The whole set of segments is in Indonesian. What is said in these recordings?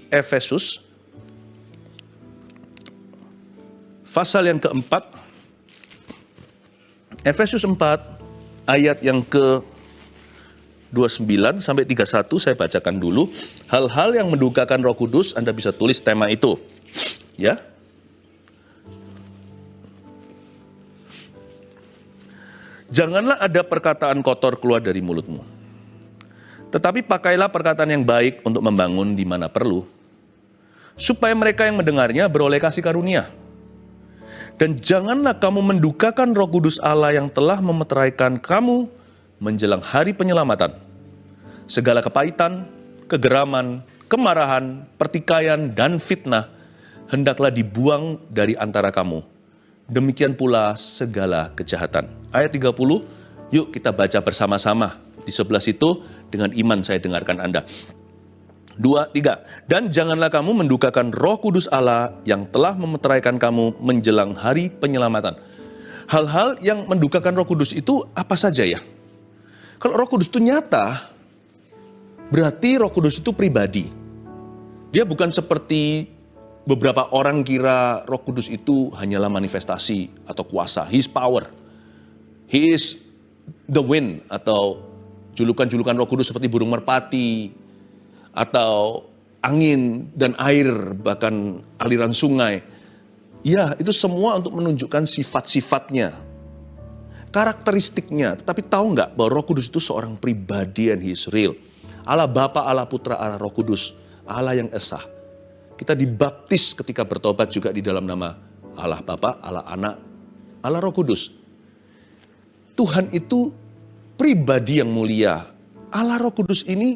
Efesus, pasal yang keempat, Efesus 4, ayat yang ke-29 sampai 31, saya bacakan dulu. Hal-hal yang mendukakan Roh Kudus, Anda bisa tulis tema itu. Ya. Janganlah ada perkataan kotor keluar dari mulutmu, tetapi pakailah perkataan yang baik untuk membangun di mana perlu, supaya mereka yang mendengarnya beroleh kasih karunia. Dan janganlah kamu mendukakan Roh Kudus Allah yang telah memeteraikan kamu menjelang hari penyelamatan. Segala kepahitan, kegeraman, kemarahan, pertikaian, dan fitnah hendaklah dibuang dari antara kamu. Demikian pula segala kejahatan. Ayat 30, yuk kita baca bersama-sama. Di sebelah situ, dengan iman saya dengarkan Anda. 2, 3. Dan janganlah kamu mendukakan Roh Kudus Allah yang telah memeteraikan kamu menjelang hari penyelamatan. Hal-hal yang mendukakan Roh Kudus itu apa saja ya? Kalau Roh Kudus itu nyata, berarti Roh Kudus itu pribadi. Dia bukan seperti beberapa orang kira Roh Kudus itu hanyalah manifestasi atau kuasa. He is power. He is the wind, atau julukan-julukan Roh Kudus seperti burung merpati, atau angin dan air, bahkan aliran sungai. Ya, itu semua untuk menunjukkan sifat-sifatnya, karakteristiknya. Tetapi tahu nggak bahwa Roh Kudus itu seorang pribadi, and He is real. Allah Bapa, Allah Putra, Allah Roh Kudus, Allah yang esa. Kita dibaptis ketika bertobat juga di dalam nama Allah Bapa, Allah Anak, Allah Roh Kudus. Tuhan itu pribadi yang mulia. Allah Roh Kudus ini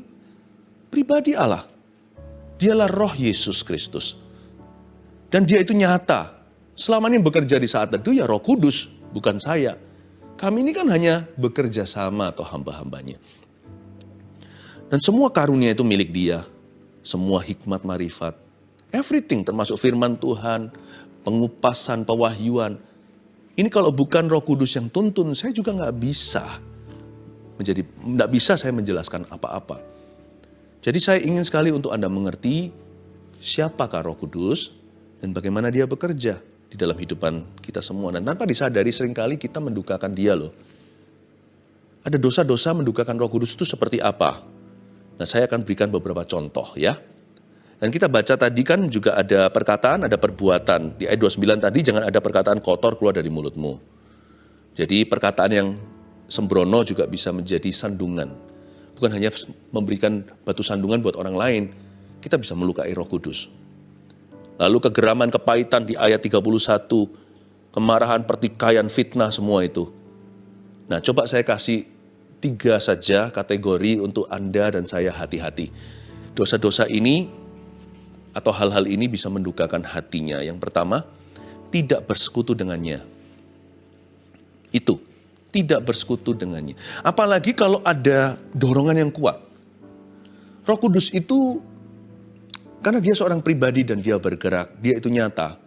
pribadi Allah. Dialah Roh Yesus Kristus. Dan Dia itu nyata. Selama ini bekerja di saat teduh ya Roh Kudus, bukan saya. Kami ini kan hanya bekerja sama atau hamba-hambanya. Dan semua karunia itu milik Dia. Semua hikmat marifat. Everything, termasuk firman Tuhan, pengupasan, pewahyuan. Ini kalau bukan Roh Kudus yang tuntun, saya juga nggak bisa saya menjelaskan apa-apa. Jadi saya ingin sekali untuk Anda mengerti siapakah Roh Kudus dan bagaimana Dia bekerja di dalam kehidupan kita semua. Dan tanpa disadari seringkali kita mendukakan Dia loh. Ada dosa-dosa mendukakan Roh Kudus itu seperti apa? Nah, saya akan berikan beberapa contoh ya. Dan kita baca tadi kan juga ada perkataan, ada perbuatan. Di ayat 29 tadi, jangan ada perkataan kotor keluar dari mulutmu. Jadi perkataan yang sembrono juga bisa menjadi sandungan. Bukan hanya memberikan batu sandungan buat orang lain, kita bisa melukai Roh Kudus. Lalu kegeraman, kepahitan di ayat 31, kemarahan, pertikaian, fitnah, semua itu. Nah, coba saya kasih 3 saja kategori untuk Anda dan saya hati-hati. Dosa-dosa ini atau hal-hal ini bisa mendukakan hatinya. Yang pertama, tidak bersekutu dengannya. Itu, tidak bersekutu dengannya. Apalagi kalau ada dorongan yang kuat. Roh Kudus itu, karena Dia seorang pribadi dan Dia bergerak, Dia itu nyata.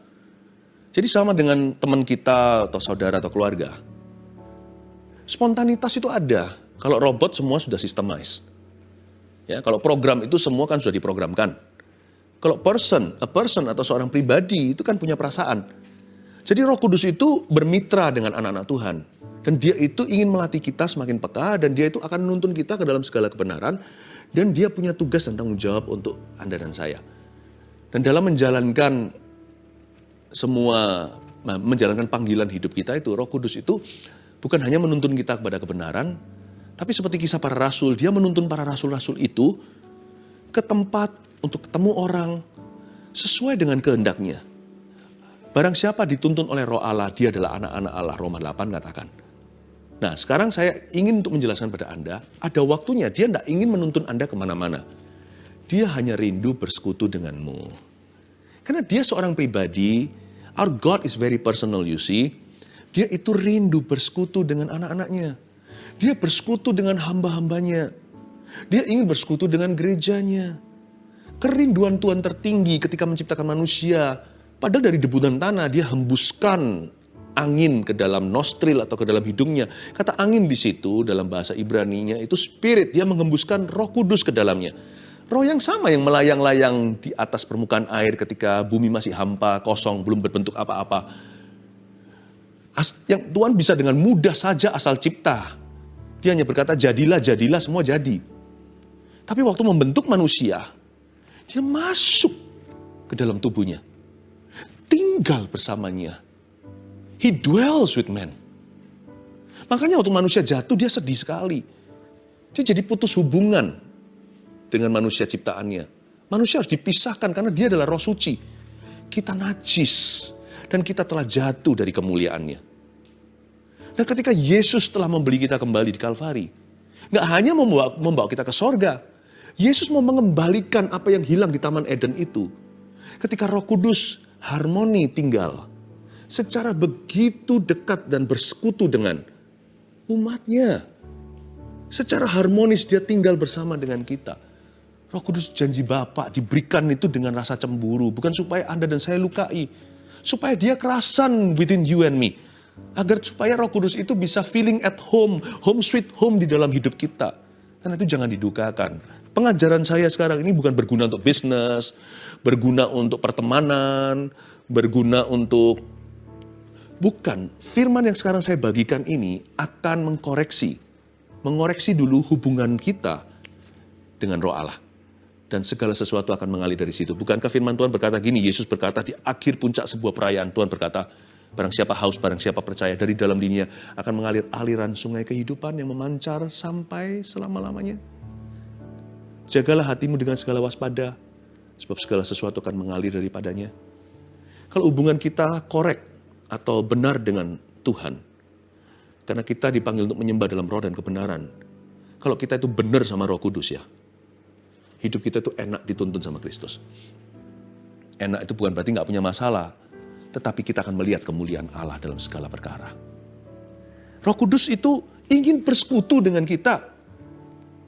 Jadi sama dengan teman kita atau saudara atau keluarga. Spontanitas itu ada. Kalau robot semua sudah systemized. Ya, kalau program itu semua kan sudah diprogramkan. Kalau a person atau seorang pribadi itu kan punya perasaan. Jadi Roh Kudus itu bermitra dengan anak-anak Tuhan. Dan Dia itu ingin melatih kita semakin peka, dan Dia itu akan menuntun kita ke dalam segala kebenaran. Dan Dia punya tugas dan tanggung jawab untuk Anda dan saya. Dan dalam menjalankan menjalankan panggilan hidup kita itu, Roh Kudus itu bukan hanya menuntun kita kepada kebenaran, tapi seperti kisah para rasul, Dia menuntun para rasul-rasul itu ke tempat untuk ketemu orang sesuai dengan kehendaknya. Barang siapa dituntun oleh Roh Allah, dia adalah anak-anak Allah, Roma 8 katakan. Nah, sekarang saya ingin untuk menjelaskan pada Anda, ada waktunya Dia tidak ingin menuntun Anda kemana-mana. Dia hanya rindu bersekutu denganmu. Karena Dia seorang pribadi, our God is very personal, you see. Dia itu rindu bersekutu dengan anak-anaknya. Dia bersekutu dengan hamba-hambanya. Dia ingin bersekutu dengan gerejanya. Kerinduan Tuhan tertinggi ketika menciptakan manusia. Padahal dari debu dan tanah Dia hembuskan angin ke dalam nostril atau ke dalam hidungnya. Kata angin di situ dalam bahasa Ibraninya itu spirit. Dia menghembuskan Roh Kudus ke dalamnya. Roh yang sama yang melayang-layang di atas permukaan air ketika bumi masih hampa, kosong, belum berbentuk apa-apa. Yang Tuhan bisa dengan mudah saja asal cipta. Dia hanya berkata, jadilah, jadilah, semua jadi. Tapi waktu membentuk manusia, dia masuk ke dalam tubuhnya. Tinggal bersamanya. He dwells with man. Makanya waktu manusia jatuh, dia sedih sekali. Dia jadi putus hubungan dengan manusia ciptaannya. Manusia harus dipisahkan karena dia adalah roh suci. Kita najis dan kita telah jatuh dari kemuliaannya. Dan ketika Yesus telah membeli kita kembali di Kalvari, gak hanya membawa kita ke sorga, Yesus mau mengembalikan apa yang hilang di Taman Eden itu. Ketika Roh Kudus harmoni tinggal, secara begitu dekat dan bersekutu dengan umatnya. Secara harmonis dia tinggal bersama dengan kita. Roh Kudus janji Bapa diberikan itu dengan rasa cemburu. Bukan supaya Anda dan saya lukai. Supaya dia kerasan within you and me. Agar supaya Roh Kudus itu bisa feeling at home. Home sweet home di dalam hidup kita. Karena itu jangan didukakan. Pengajaran saya sekarang ini bukan berguna untuk bisnis. Berguna untuk pertemanan. Berguna untuk... Bukan. Firman yang sekarang saya bagikan ini akan mengoreksi dulu hubungan kita dengan Roh Allah. Dan segala sesuatu akan mengalir dari situ. Bukankah firman Tuhan berkata gini, Yesus berkata di akhir puncak sebuah perayaan, Tuhan berkata, barang siapa haus, barang siapa percaya, dari dalam dirinya akan mengalir aliran sungai kehidupan yang memancar sampai selama-lamanya. Jagalah hatimu dengan segala waspada, sebab segala sesuatu akan mengalir daripadanya. Kalau hubungan kita korek atau benar dengan Tuhan, karena kita dipanggil untuk menyembah dalam roh dan kebenaran. Kalau kita itu benar sama Roh Kudus ya, hidup kita itu enak dituntun sama Kristus. Enak itu bukan berarti nggak punya masalah, tetapi kita akan melihat kemuliaan Allah dalam segala perkara. Roh Kudus itu ingin bersekutu dengan kita.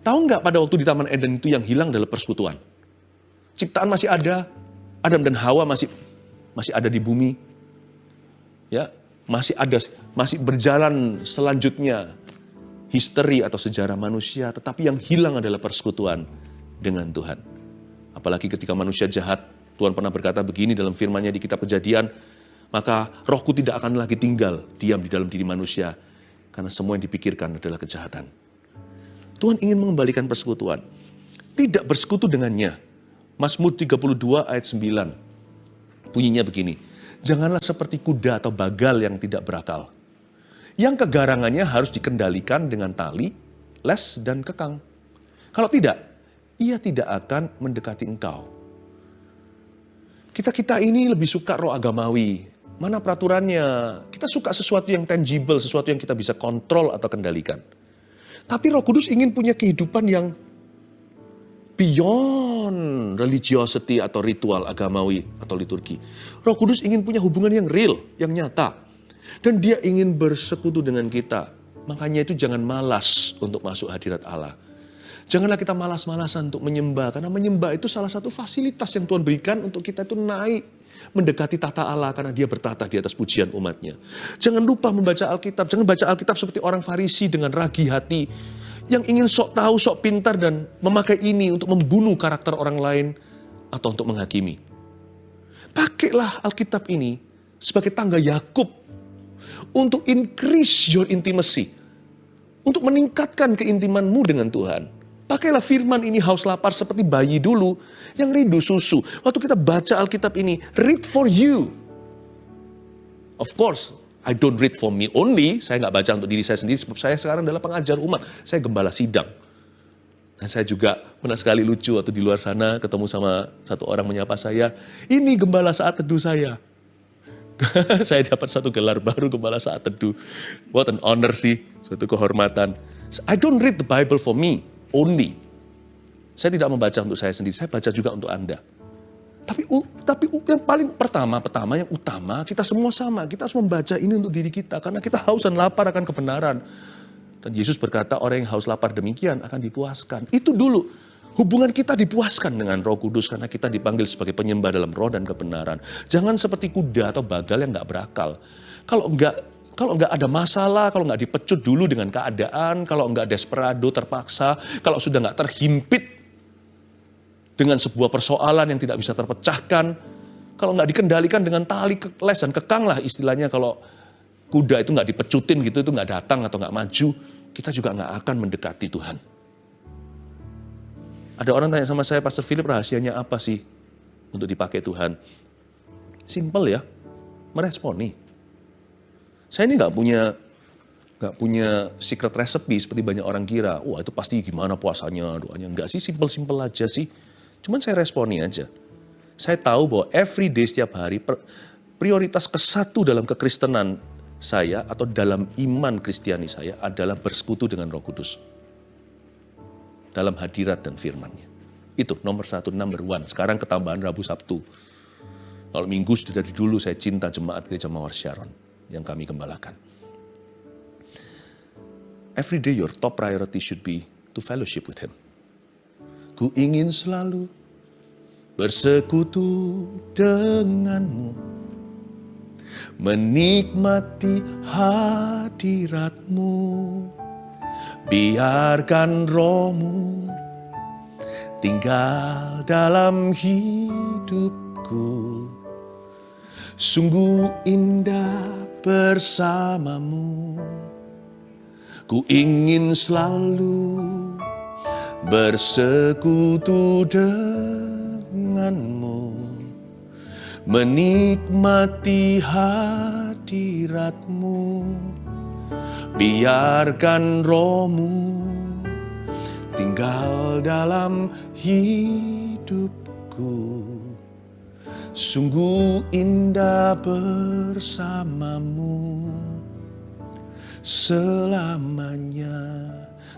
Tahu nggak pada waktu di Taman Eden itu yang hilang adalah persekutuan. Ciptaan masih ada, Adam dan Hawa masih ada di bumi. Ya, masih berjalan selanjutnya history atau sejarah manusia, tetapi yang hilang adalah persekutuan dengan Tuhan. Apalagi ketika manusia jahat, Tuhan pernah berkata begini dalam firman-Nya di kitab Kejadian, maka rohku tidak akan lagi tinggal diam di dalam diri manusia, karena semua yang dipikirkan adalah kejahatan. Tuhan ingin mengembalikan persekutuan, tidak bersekutu dengannya. Mazmur 32 ayat 9, bunyinya begini, janganlah seperti kuda atau bagal yang tidak berakal, yang kegarangannya harus dikendalikan dengan tali, les, dan kekang. Kalau tidak, ia tidak akan mendekati engkau. Kita ini lebih suka roh agamawi. Mana peraturannya? Kita suka sesuatu yang tangible, sesuatu yang kita bisa kontrol atau kendalikan. Tapi Roh Kudus ingin punya kehidupan yang beyond religiosity atau ritual agamawi atau liturgi. Roh Kudus ingin punya hubungan yang real, yang nyata. Dan dia ingin bersekutu dengan kita. Makanya itu jangan malas untuk masuk hadirat Allah. Janganlah kita malas-malasan untuk menyembah. Karena menyembah itu salah satu fasilitas yang Tuhan berikan untuk kita itu naik. Mendekati tahta Allah karena dia bertahta di atas pujian umatnya. Jangan lupa membaca Alkitab. Jangan baca Alkitab seperti orang Farisi dengan ragi hati. Yang ingin sok tahu, sok pintar dan memakai ini untuk membunuh karakter orang lain. Atau untuk menghakimi. Pakailah Alkitab ini sebagai tangga Yakub. Untuk increase your intimacy. Untuk meningkatkan keintimanmu dengan Tuhan. Pakailah firman ini haus lapar seperti bayi dulu yang rindu susu. Waktu kita baca Alkitab ini, read for you. Of course, I don't read for me only. Saya nggak baca untuk diri saya sendiri sebab saya sekarang adalah pengajar umat. Saya gembala sidang. Dan saya juga pernah sekali lucu waktu di luar sana ketemu sama satu orang menyapa saya. Ini gembala saat teduh saya. Saya dapat satu gelar baru, gembala saat teduh. What an honor sih, suatu kehormatan. I don't read the Bible for me only. Saya tidak membaca untuk saya sendiri, saya baca juga untuk Anda. Tapi yang paling pertama yang utama, kita semua sama. Kita harus membaca ini untuk diri kita, karena kita haus dan lapar akan kebenaran. Dan Yesus berkata, orang yang haus lapar demikian akan dipuaskan. Itu dulu. Hubungan kita dipuaskan dengan Roh Kudus karena kita dipanggil sebagai penyembah dalam roh dan kebenaran. Jangan seperti kuda atau bagal yang nggak berakal. Kalau nggak ada masalah, kalau nggak dipecut dulu dengan keadaan, kalau nggak desperado terpaksa, kalau sudah nggak terhimpit dengan sebuah persoalan yang tidak bisa terpecahkan. Kalau nggak dikendalikan dengan tali les dan kekang lah istilahnya, kalau kuda itu nggak dipecutin gitu, itu nggak datang atau nggak maju, kita juga nggak akan mendekati Tuhan. Ada orang tanya sama saya, Pastor Philip, rahasianya apa sih untuk dipakai Tuhan? Simple ya, meresponi. Saya ini nggak punya secret recipe seperti banyak orang kira. Wah itu pasti gimana puasanya, doanya. Enggak sih, simple aja sih. Cuman saya responi aja. Saya tahu bahwa every day, setiap hari, prioritas kesatu dalam kekristenan saya atau dalam iman Kristiani saya adalah bersekutu dengan Roh Kudus. Dalam hadirat dan firman-Nya. Itu nomor 1, number 1. Sekarang ketambahan Rabu Sabtu. Kalau Minggu sudah dari dulu saya cinta jemaat Gereja Mawar Sharon yang kami gembalakan. Every day your top priority should be to fellowship with Him. Ku ingin selalu bersekutu denganmu, menikmati hadiratmu, biarkan Roh-Mu tinggal dalam hidupku. Sungguh indah bersamamu, ku ingin selalu bersekutu denganmu, menikmati hadiratmu, biarkan Roh-Mu tinggal dalam hidupku. Sungguh indah bersamamu selamanya.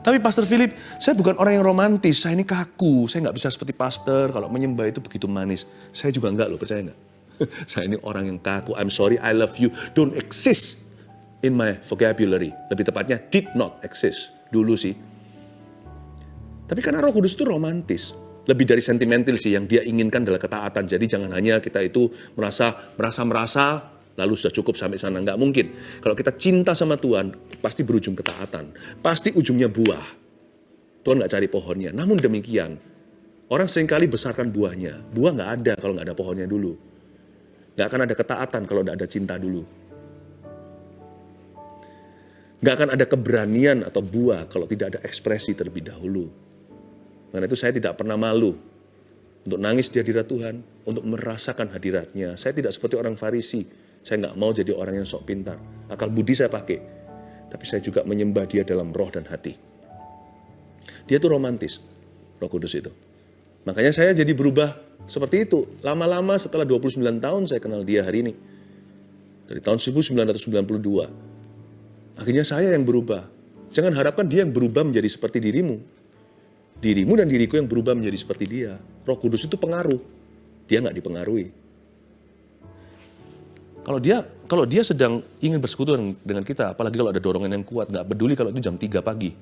Tapi Pastor Philip, saya bukan orang yang romantis, saya ini kaku, saya nggak bisa seperti pastor, kalau menyembah itu begitu manis. Saya juga nggak loh, percaya nggak? Saya ini orang yang kaku, I'm sorry, I love you, don't exist in my vocabulary. Lebih tepatnya, did not exist, dulu sih. Tapi karena Roh Kudus itu romantis, lebih dari sentimental sih, yang dia inginkan adalah ketaatan. Jadi jangan hanya kita itu merasa lalu sudah cukup sampai sana. Nggak mungkin. Kalau kita cinta sama Tuhan, pasti berujung ketaatan. Pasti ujungnya buah. Tuhan nggak cari pohonnya. Namun demikian, orang seringkali besarkan buahnya. Buah nggak ada kalau nggak ada pohonnya dulu. Nggak akan ada ketaatan kalau nggak ada cinta dulu. Nggak akan ada keberanian atau buah kalau tidak ada ekspresi terlebih dahulu. Karena itu saya tidak pernah malu untuk nangis di hadirat Tuhan, untuk merasakan hadiratnya. Saya tidak seperti orang Farisi. Saya nggak mau jadi orang yang sok pintar. Akal budi saya pakai. Tapi saya juga menyembah Dia dalam roh dan hati. Dia tuh romantis, Roh Kudus itu. Makanya saya jadi berubah seperti itu. Lama-lama setelah 29 tahun saya kenal Dia hari ini. Dari tahun 1992. Akhirnya saya yang berubah. Jangan harapkan Dia yang berubah menjadi seperti dirimu. Dirimu dan diriku yang berubah menjadi seperti Dia. Roh Kudus itu pengaruh. Dia nggak dipengaruhi. Kalau dia sedang ingin bersekutu dengan kita, apalagi kalau ada dorongan yang kuat, nggak peduli kalau itu jam 3 pagi.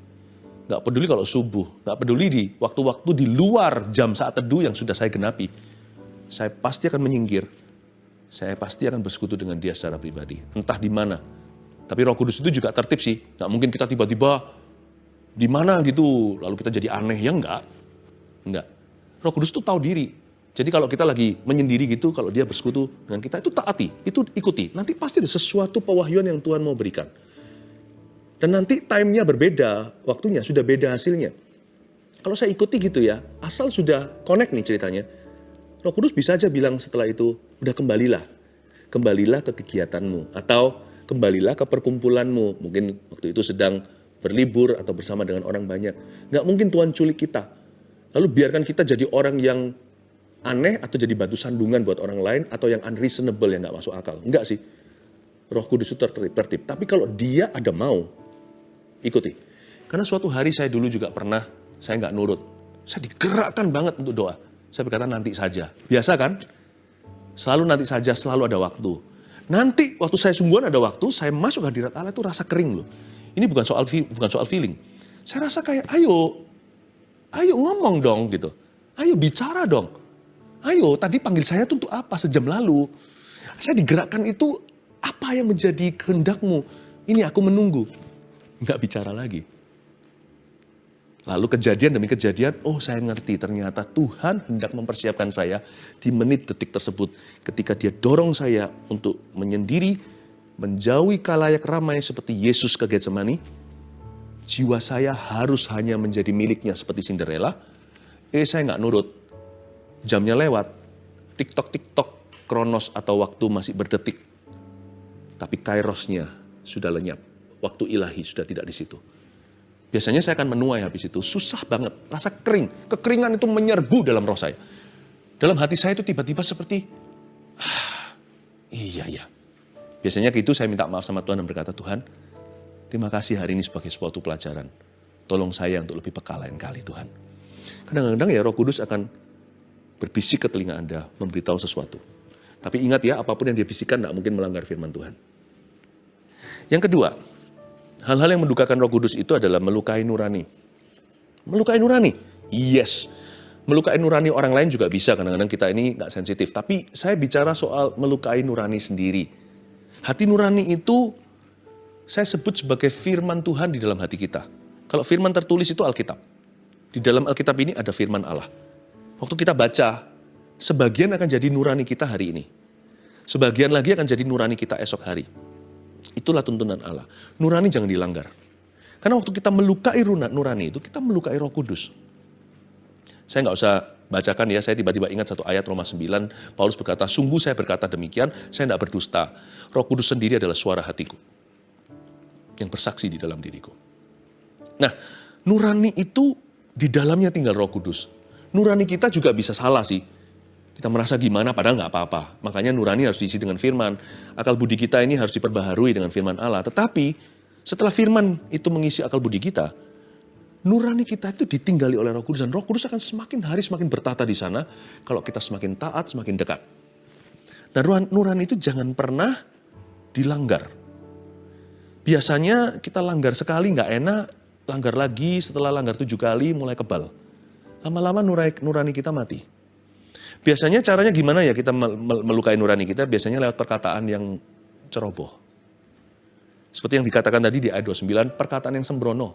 Nggak peduli kalau subuh. Nggak peduli di waktu-waktu di luar jam saat teduh yang sudah saya genapi. Saya pasti akan menyingkir. Saya pasti akan bersekutu dengan Dia secara pribadi. Entah di mana. Tapi Roh Kudus itu juga tertib sih. Nggak mungkin kita tiba-tiba di mana gitu, lalu kita jadi aneh, ya enggak. Roh Kudus itu tahu diri. Jadi kalau kita lagi menyendiri gitu, kalau Dia bersekutu dengan kita, itu taati, itu ikuti. Nanti pasti ada sesuatu pewahyuan yang Tuhan mau berikan. Dan nanti time-nya berbeda, waktunya sudah beda hasilnya. Kalau saya ikuti gitu ya, asal sudah connect nih ceritanya, Roh Kudus bisa aja bilang setelah itu, udah kembalilah. Kembalilah ke kegiatanmu, atau kembalilah ke perkumpulanmu. Mungkin waktu itu sedang berlibur atau bersama dengan orang banyak. Nggak mungkin Tuhan culik kita. Lalu biarkan kita jadi orang yang aneh atau jadi batu sandungan buat orang lain atau yang unreasonable yang nggak masuk akal. Enggak sih. Roh Kudus itu tertib. Tapi kalau Dia ada mau, ikuti. Karena suatu hari saya dulu juga pernah, saya nggak nurut. Saya digerakkan banget untuk doa. Saya berkata nanti saja. Biasa kan? Selalu nanti saja, selalu ada waktu. Nanti waktu saya sungguhan ada waktu, saya masuk hadirat Allah itu rasa kering loh. Ini bukan soal feeling. Saya rasa kayak ayo ngomong dong gitu. Ayo bicara dong. Ayo tadi panggil saya tuh untuk apa sejam lalu. Saya digerakkan itu apa yang menjadi kehendak-Mu. Ini aku menunggu. Nggak bicara lagi. Lalu kejadian demi kejadian, oh saya ngerti ternyata Tuhan hendak mempersiapkan saya di menit detik tersebut. Ketika dia dorong saya untuk menyendiri, menjauhi kalayak ramai seperti Yesus ke Getsemani, jiwa saya harus hanya menjadi miliknya seperti Cinderella. Saya nggak nurut, jamnya lewat, tiktok, kronos atau waktu masih berdetik. Tapi kairosnya sudah lenyap, waktu ilahi sudah tidak di situ. Biasanya saya akan menuai habis itu, susah banget, rasa kering. Kekeringan itu menyerbu dalam roh saya. Dalam hati saya itu tiba-tiba seperti, iya. Biasanya gitu saya minta maaf sama Tuhan dan berkata, Tuhan, terima kasih hari ini sebagai suatu pelajaran. Tolong saya untuk lebih peka lain kali Tuhan. Kadang-kadang ya Roh Kudus akan berbisik ke telinga Anda, memberitahu sesuatu. Tapi ingat ya, apapun yang dia bisikkan tidak mungkin melanggar firman Tuhan. Yang kedua, hal-hal yang mendukakan Roh Kudus itu adalah melukai nurani. Melukai nurani? Yes. Melukai nurani orang lain juga bisa, kadang-kadang kita ini nggak sensitif. Tapi saya bicara soal melukai nurani sendiri. Hati nurani itu saya sebut sebagai firman Tuhan di dalam hati kita. Kalau firman tertulis itu Alkitab. Di dalam Alkitab ini ada firman Allah. Waktu kita baca, sebagian akan jadi nurani kita hari ini. Sebagian lagi akan jadi nurani kita esok hari. Itulah tuntunan Allah. Nurani jangan dilanggar. Karena waktu kita melukai nurani itu, kita melukai Roh Kudus. Saya nggak usah bacakan ya, saya tiba-tiba ingat satu ayat Roma 9, Paulus berkata, sungguh saya berkata demikian, saya tidak berdusta. Roh Kudus sendiri adalah suara hatiku, yang bersaksi di dalam diriku. Nah, nurani itu di dalamnya tinggal Roh Kudus. Nurani kita juga bisa salah sih. Kita merasa gimana padahal nggak apa-apa. Makanya nurani harus diisi dengan firman. Akal budi kita ini harus diperbaharui dengan firman Allah. Tetapi setelah firman itu mengisi akal budi kita, nurani kita itu ditinggali oleh Roh Kudus. Dan Roh Kudus akan semakin hari semakin bertata di sana. Kalau kita semakin taat, semakin dekat. Dan nurani itu jangan pernah dilanggar. Biasanya kita langgar sekali nggak enak, langgar lagi, setelah langgar 7 kali mulai kebal. Lama-lama nurani kita mati. Biasanya caranya gimana ya kita melukai nurani kita? Biasanya lewat perkataan yang ceroboh. Seperti yang dikatakan tadi di ayat 29, perkataan yang sembrono.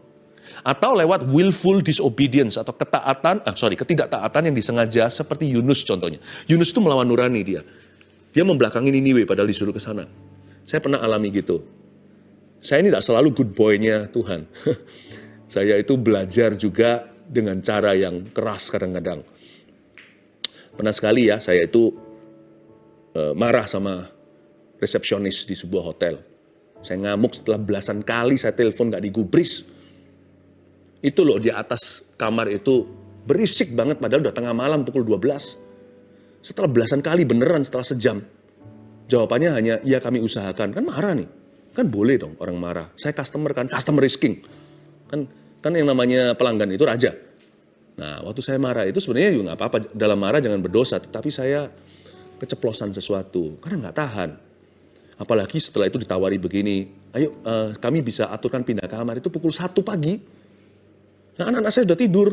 Atau lewat willful disobedience atau ketidaktaatan yang disengaja seperti Yunus contohnya. Yunus itu melawan nurani dia. Dia membelakangi Niniwe padahal disuruh ke sana. Saya pernah alami gitu. Saya ini tidak selalu good boy-nya Tuhan. Saya itu belajar juga dengan cara yang keras kadang-kadang. Pernah sekali ya, saya itu marah sama resepsionis di sebuah hotel. Saya ngamuk setelah belasan kali saya telepon gak digubris. Itu loh di atas kamar itu berisik banget padahal udah tengah malam pukul 12. Setelah belasan kali beneran setelah sejam. Jawabannya hanya, ya kami usahakan. Kan marah nih. Kan boleh dong orang marah. Saya customer kan, customer is king. Kan yang namanya pelanggan itu raja. Nah, waktu saya marah itu sebenarnya juga nggak apa-apa. Dalam marah jangan berdosa, tetapi saya keceplosan sesuatu. Karena nggak tahan. Apalagi setelah itu ditawari begini, ayo kami bisa aturkan pindah kamar itu pukul 1 pagi. Nah, anak-anak saya udah tidur.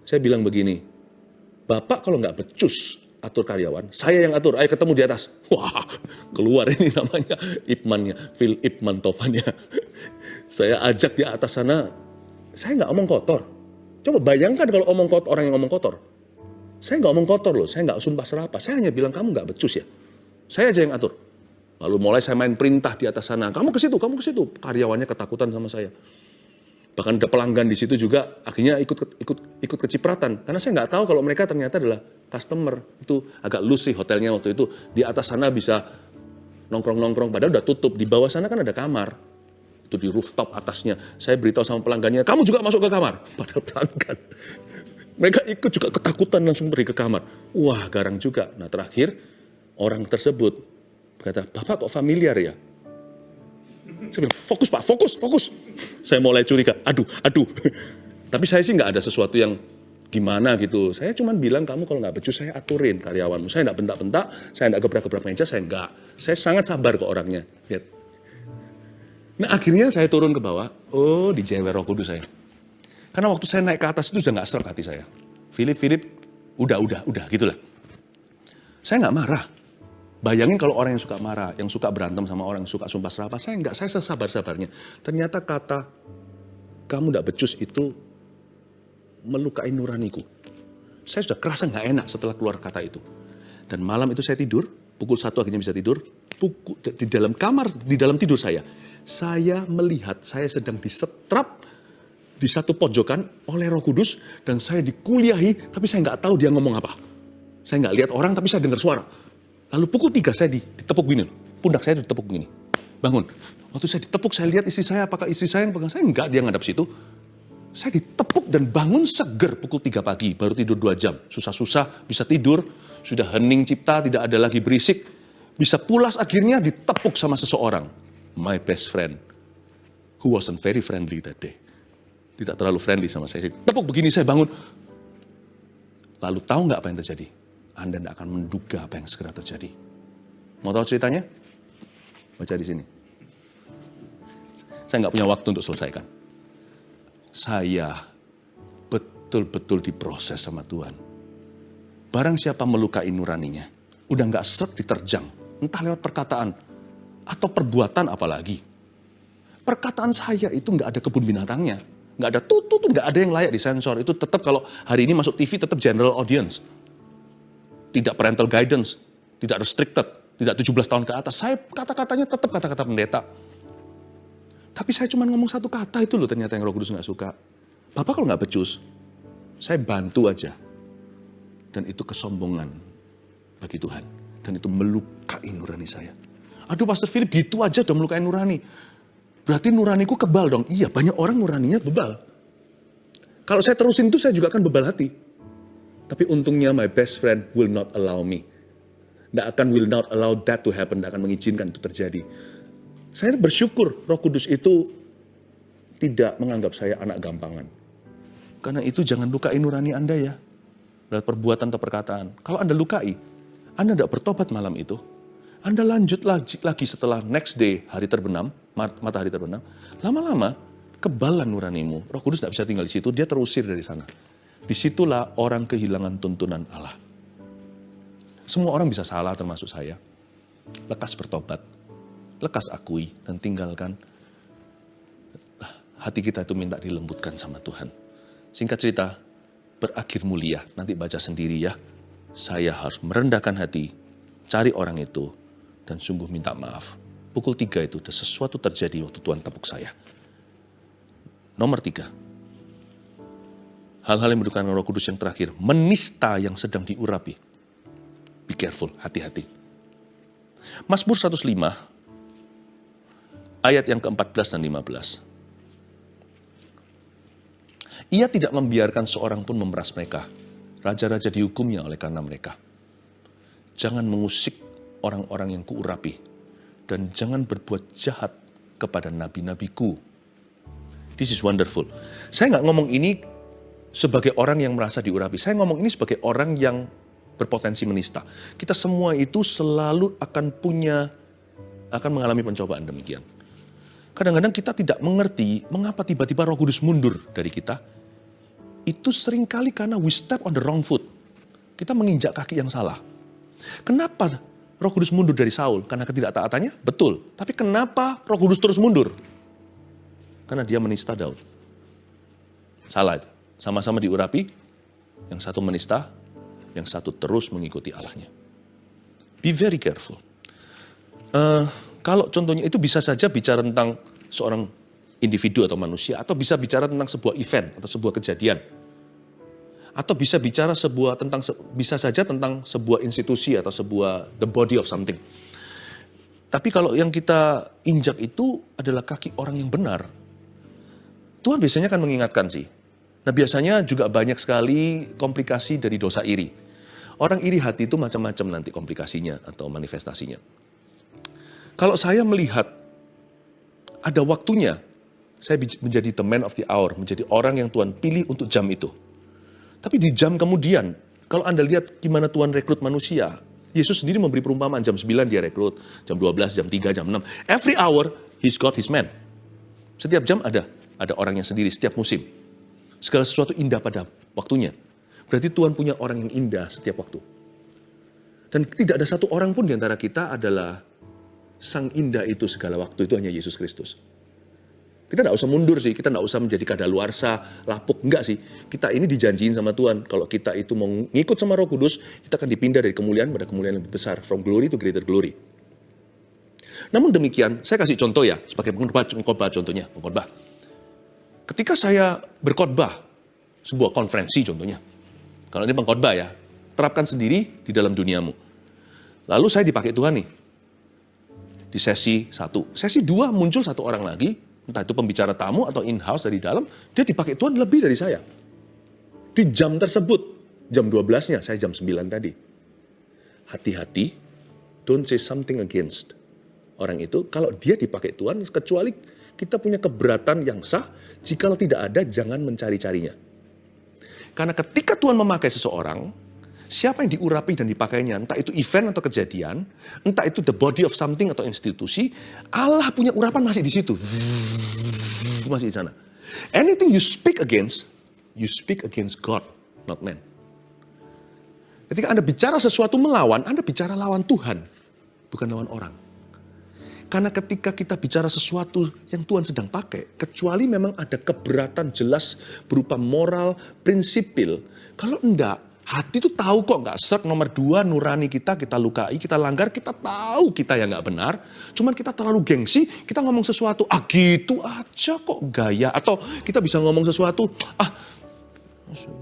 Saya bilang begini, Bapak kalau nggak becus atur karyawan, saya yang atur, ayo ketemu di atas. Wah, keluar ini namanya Ipmannya, Phil Ipman Tovannya. Saya ajak di atas sana, saya nggak omong kotor. Coba bayangkan kalau orang yang ngomong kotor. Saya nggak omong kotor loh, saya nggak sumpah serapah. Saya hanya bilang, kamu nggak becus ya? Saya aja yang atur. Lalu mulai saya main perintah di atas sana, kamu ke situ, kamu ke situ. Karyawannya ketakutan sama saya. Bahkan ada pelanggan di situ juga akhirnya ikut kecipratan. Karena saya nggak tahu kalau mereka ternyata adalah customer. Itu agak loose sih hotelnya waktu itu. Di atas sana bisa nongkrong-nongkrong, padahal udah tutup. Di bawah sana kan ada kamar. Itu di rooftop atasnya. Saya beritahu sama pelanggannya, kamu juga masuk ke kamar. Padahal pelanggan. Mereka ikut juga ketakutan langsung pergi ke kamar. Wah, garang juga. Nah terakhir, orang tersebut berkata, Bapak kok familiar ya? Saya bilang, fokus Pak, fokus. Saya mulai curiga, aduh. Tapi saya sih nggak ada sesuatu yang gimana gitu. Saya cuma bilang, kamu kalau nggak becus, saya aturin karyawanmu. Saya nggak bentak-bentak, saya nggak gebrak-gebrak meja, saya nggak. Saya sangat sabar ke orangnya. Lihat. Nah akhirnya saya turun ke bawah, dijewer Roh Kudus saya. Karena waktu saya naik ke atas itu sudah nggak seret hati saya. Philip, udah, gitulah. Saya nggak marah. Bayangin kalau orang yang suka marah, yang suka berantem sama orang, yang suka sumpah serapah, saya sesabar-sabarnya. Ternyata kata, kamu nggak becus itu melukai nuraniku. Saya sudah kerasa nggak enak setelah keluar kata itu. Dan malam itu saya tidur, pukul 1 akhirnya bisa tidur. Di dalam kamar, di dalam tidur saya melihat saya sedang disetrap di satu pojokan oleh Roh Kudus. Dan saya dikuliahi, tapi saya nggak tahu dia ngomong apa. Saya nggak lihat orang, tapi saya dengar suara. Lalu pukul 3 saya ditepuk gini. Pundak saya ditepuk gini. Bangun. Waktu saya ditepuk, saya lihat istri saya, apakah istri saya yang pegang saya? Enggak, dia ngadap situ. Saya ditepuk dan bangun seger pukul 3 pagi, baru tidur 2 jam. Susah-susah bisa tidur, sudah hening cipta, tidak ada lagi berisik. Bisa pulas akhirnya ditepuk sama seseorang. My best friend, who wasn't very friendly that day. Tidak terlalu friendly sama saya. Tepuk begini saya bangun. Lalu tahu nggak apa yang terjadi? Anda tidak akan menduga apa yang segera terjadi. Mau tahu ceritanya? Baca di sini. Saya nggak punya waktu untuk selesaikan. Saya betul-betul diproses sama Tuhan. Barang siapa melukai nuraninya, udah nggak seret diterjang, entah lewat perkataan atau perbuatan apalagi. Perkataan saya itu nggak ada kebun binatangnya, nggak ada tutut, nggak ada yang layak disensor. Itu tetap kalau hari ini masuk TV tetap general audience, tidak parental guidance, tidak restricted, tidak 17 tahun ke atas. Saya kata-katanya tetap kata-kata pendeta. Tapi saya cuma ngomong satu kata itu loh ternyata yang Roh Kudus nggak suka. Bapak kalau nggak becus, saya bantu aja. Dan itu kesombongan bagi Tuhan. Dan itu melukai nurani saya. Aduh Pastor Philip gitu aja udah melukai nurani. Berarti nuraniku kebal dong. Iya, banyak orang nuraninya bebal. Kalau saya terusin itu saya juga akan bebal hati. Tapi untungnya my best friend will not allow me. Will not allow that to happen. Tidak akan mengizinkan itu terjadi. Saya bersyukur Roh Kudus itu tidak menganggap saya anak gampangan. Karena itu jangan lukai nurani Anda ya. Lewat perbuatan atau perkataan. Kalau Anda lukai, Anda tidak bertobat malam itu. Anda lanjut lagi setelah next day, hari terbenam, matahari terbenam. Lama-lama, kebalan nuranimu. Roh Kudus tidak bisa tinggal di situ, dia terusir dari sana. Disitulah orang kehilangan tuntunan Allah. Semua orang bisa salah termasuk saya. Lekas bertobat. Lekas akui dan tinggalkan. Hati kita itu minta dilembutkan sama Tuhan. Singkat cerita, berakhir mulia. Nanti baca sendiri ya. Saya harus merendahkan hati, cari orang itu, dan sungguh minta maaf. Pukul 3 itu ada sesuatu terjadi waktu Tuhan tepuk saya. Nomor 3. Hal-hal yang mendudukan Roh Kudus yang terakhir. Menista yang sedang diurapi. Be careful, hati-hati. Mazmur 105. Ayat yang ke-14 dan 15. Ia tidak membiarkan seorang pun memeras mereka. Raja-raja dihukumnya oleh karena mereka. Jangan mengusik orang-orang yang kuurapi. Dan jangan berbuat jahat kepada nabi-nabiku. This is wonderful. Saya nggak ngomong ini sebagai orang yang merasa diurapi. Saya ngomong ini sebagai orang yang berpotensi menista. Kita semua itu selalu akan mengalami pencobaan demikian. Kadang-kadang kita tidak mengerti mengapa tiba-tiba Roh Kudus mundur dari kita. Itu seringkali karena we step on the wrong foot. Kita menginjak kaki yang salah. Kenapa Roh Kudus mundur dari Saul? Karena ketidaktaatannya? Betul. Tapi kenapa Roh Kudus terus mundur? Karena dia menista Daud. Salah itu. Sama-sama diurapi. Yang satu menista, yang satu terus mengikuti Allahnya. Be very careful. Kalau contohnya itu bisa saja bicara tentang seorang individu atau manusia, atau bisa bicara tentang sebuah event atau sebuah kejadian, atau bisa bicara bisa saja tentang sebuah institusi atau the body of something. Tapi kalau yang kita injak itu adalah kaki orang yang benar, Tuhan biasanya akan mengingatkan sih. Nah biasanya juga banyak sekali komplikasi dari dosa iri. Orang iri hati itu macam-macam nanti komplikasinya atau manifestasinya. Kalau saya melihat ada waktunya, saya menjadi the man of the hour, menjadi orang yang Tuhan pilih untuk jam itu. Tapi di jam kemudian, kalau Anda lihat gimana Tuhan rekrut manusia, Yesus sendiri memberi perumpamaan jam 9 dia rekrut, jam 12, jam 3, jam 6. Every hour, he's got his man. Setiap jam ada orangnya sendiri, setiap musim. Segala sesuatu indah pada waktunya. Berarti Tuhan punya orang yang indah setiap waktu. Dan tidak ada satu orang pun di antara kita adalah sang indah itu segala waktu, itu hanya Yesus Kristus. Kita nggak usah mundur sih, kita nggak usah menjadi kadaluarsa, lapuk, enggak sih. Kita ini dijanjiin sama Tuhan, kalau kita itu mau ngikut sama Roh Kudus, kita akan dipindah dari kemuliaan pada kemuliaan yang lebih besar, from glory to greater glory. Namun demikian, saya kasih contoh ya, sebagai pengkhotbah contohnya, pengkhotbah. Ketika saya berkhotbah, sebuah konferensi contohnya, kalau ini pengkhotbah ya, terapkan sendiri di dalam duniamu. Lalu saya dipakai Tuhan nih, di sesi 1. Sesi 2 muncul satu orang lagi, entah itu pembicara tamu atau in-house dari dalam, dia dipakai Tuhan lebih dari saya. Di jam tersebut, jam 12-nya, saya jam 9 tadi. Hati-hati, don't say something against orang itu. Kalau dia dipakai Tuhan, kecuali kita punya keberatan yang sah, jikalau tidak ada, jangan mencari-carinya. Karena ketika Tuhan memakai seseorang, siapa yang diurapi dan dipakainya, entah itu event atau kejadian, entah itu the body of something atau institusi, Allah punya urapan masih di situ. Masih di sana. Anything you speak against God, not man. Ketika Anda bicara sesuatu melawan, Anda bicara lawan Tuhan, bukan lawan orang. Karena ketika kita bicara sesuatu yang Tuhan sedang pakai, kecuali memang ada keberatan jelas berupa moral, prinsipil. Kalau enggak, hati itu tahu kok nggak serk. Nomor 2, nurani kita lukai, kita langgar, kita tahu kita yang nggak benar. Cuman kita terlalu gengsi, kita ngomong sesuatu, gitu aja kok gaya. Atau kita bisa ngomong sesuatu,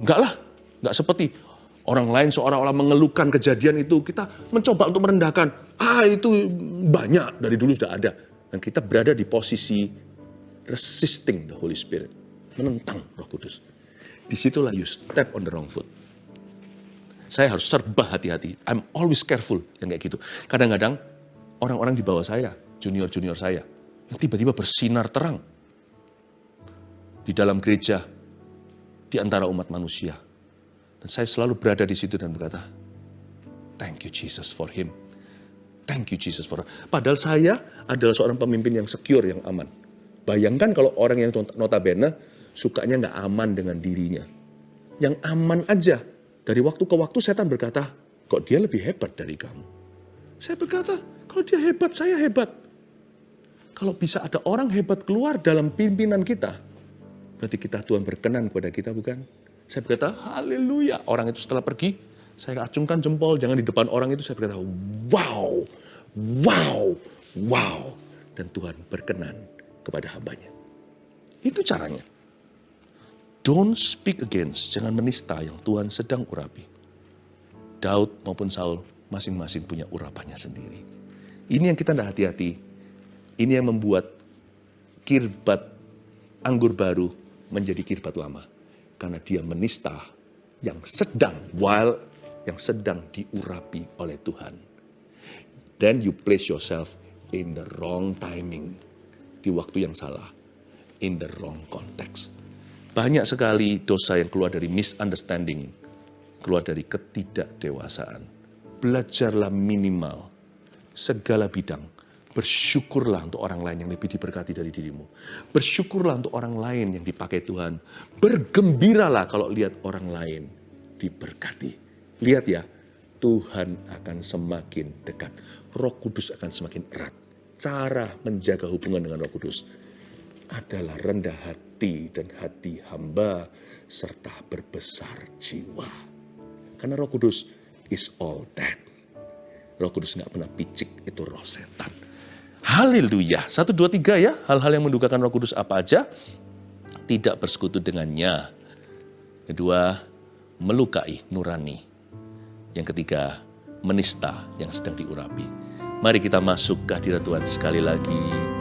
enggak lah, nggak seperti orang lain seolah-olah mengeluhkan kejadian itu. Kita mencoba untuk merendahkan, itu banyak, dari dulu sudah ada. Dan kita berada di posisi resisting the Holy Spirit, menentang Roh Kudus. Disitulah you step on the wrong foot. Saya harus serba hati-hati. I'm always careful yang kayak gitu. Kadang-kadang orang-orang di bawah saya, junior-junior saya, yang tiba-tiba bersinar terang di dalam gereja, di antara umat manusia. Dan saya selalu berada di situ dan berkata, thank you Jesus for him. Thank you Jesus for him. Padahal saya adalah seorang pemimpin yang secure, yang aman. Bayangkan kalau orang yang notabene sukanya nggak aman dengan dirinya. Yang aman aja. Dari waktu ke waktu setan berkata, kok dia lebih hebat dari kamu? Saya berkata, kalau dia hebat, saya hebat. Kalau bisa ada orang hebat keluar dalam pimpinan kita, berarti Tuhan berkenan kepada kita, bukan? Saya berkata, haleluya. Orang itu setelah pergi, saya acungkan jempol, jangan di depan orang itu. Saya berkata, wow, wow, wow. Dan Tuhan berkenan kepada hambanya. Itu caranya. Don't speak against, jangan menista yang Tuhan sedang urapi. Daud maupun Saul masing-masing punya urapannya sendiri. Ini yang kita tidak hati-hati. Ini yang membuat kirbat anggur baru menjadi kirbat lama. Karena dia menista yang sedang diurapi oleh Tuhan. Then you place yourself in the wrong timing. Di waktu yang salah. In the wrong context. Banyak sekali dosa yang keluar dari misunderstanding, keluar dari ketidakdewasaan. Belajarlah minimal segala bidang. Bersyukurlah untuk orang lain yang lebih diberkati dari dirimu. Bersyukurlah untuk orang lain yang dipakai Tuhan. Bergembiralah kalau lihat orang lain diberkati. Lihat ya, Tuhan akan semakin dekat. Roh Kudus akan semakin erat. Cara menjaga hubungan dengan Roh Kudus adalah rendah hati dan hati hamba serta berbesar jiwa. Karena Roh Kudus is all that. Roh Kudus nggak pernah picik, itu roh setan. Haleluya. 1, 2, 3 ya. Hal-hal yang mendukakan Roh Kudus apa aja? Tidak bersekutu dengannya. Kedua, melukai nurani. Yang ketiga, menista yang sedang diurapi. Mari kita masuk ke hadirat Tuhan sekali lagi.